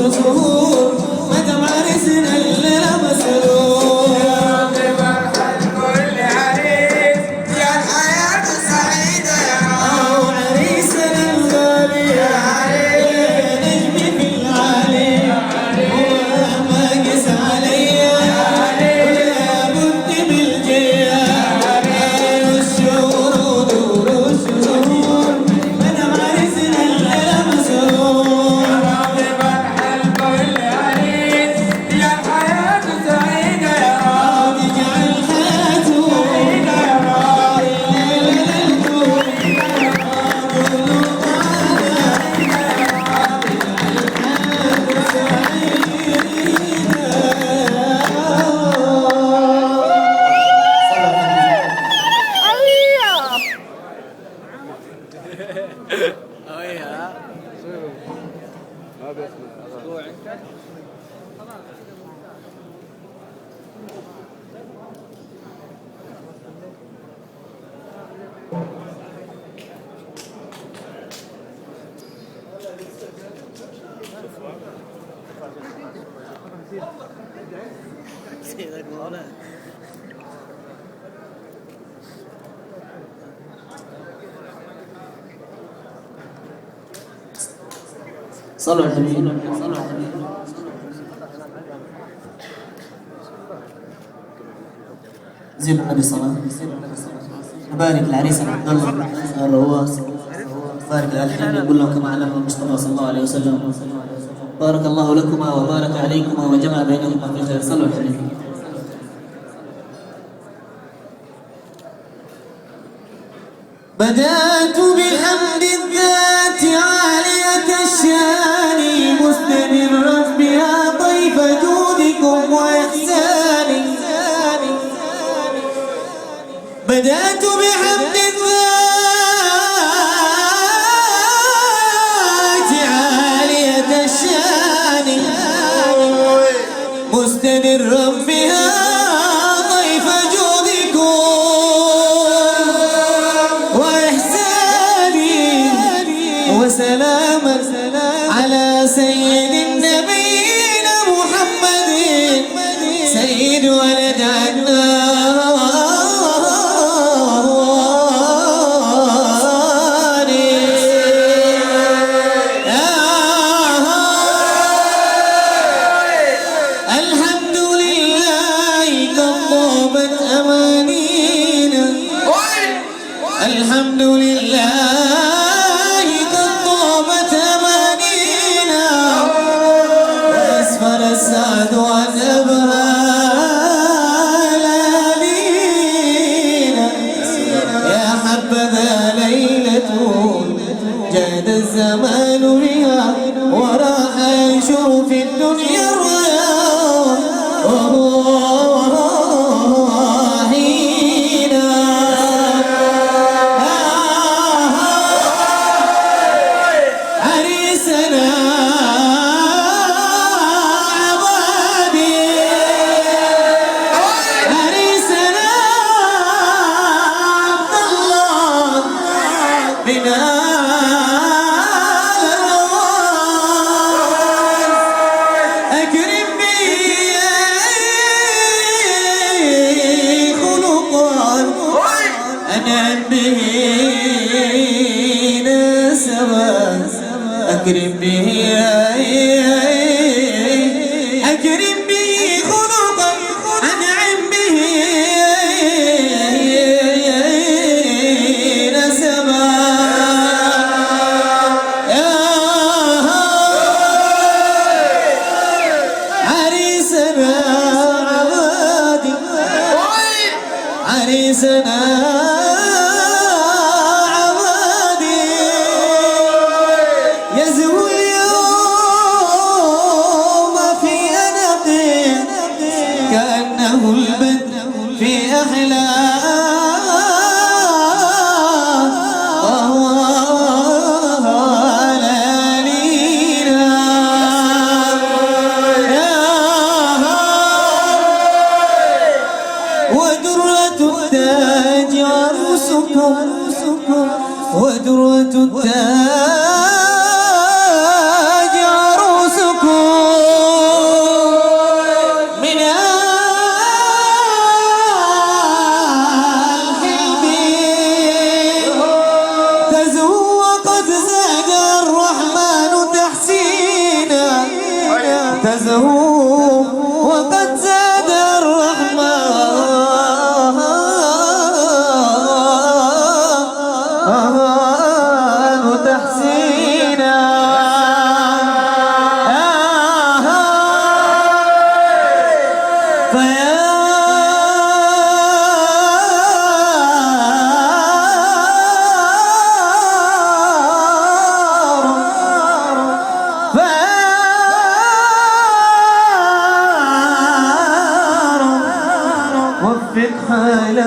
زهور مدام عريسنا الليلة مسرور. يا رب فرحة كل عريس يا الحياة سعيدة يا رب. عريسنا الغالي يا عريس نجمي في العالي هو ما قس علي ولا بد بالجية الشهور ودور الشهور مدام عريسنا الليلة مسرور. يا رب فرحة الكل عريس يا الحياة سعيدة يا رب. اجعل حياته سعيدة يا رب. الليلة للكون قولوا صلوا على الحبيب. زيد النبي صلاة. نبارك العريس عبد الله الرواس، بارك الألحان يقول لهم كما علمه المصطفى صلى الله عليه وسلم. بارك الله لكما وبارك عليكما وجمع بينكما في خير. صلوا على الحبيب. بدأت بحمد الذات عالية الشان مستمرا بها طيف جودكم وإحساني. بدأت بحمد الذات عالية الشان مستمرا بها طيف جودكم وسلاما على سيد النبيين محمد سيد ولد عدنان. الحمد لله قد طابت أمانينا. الحمد لله السعد عن أبهالينا. يا حبذا ليلة جاد الزمان بها وراح ينشر في الدنيا الرياض وهو حينا. عريسنا أكرم به أكرم به خلقا أنعم به نسبا. عريسنا عبادي عريسنا البدر في أحلى ليالينا. ودرة التاج تزهو وقد زاد الرحمن تحسينا فيا وفق حالا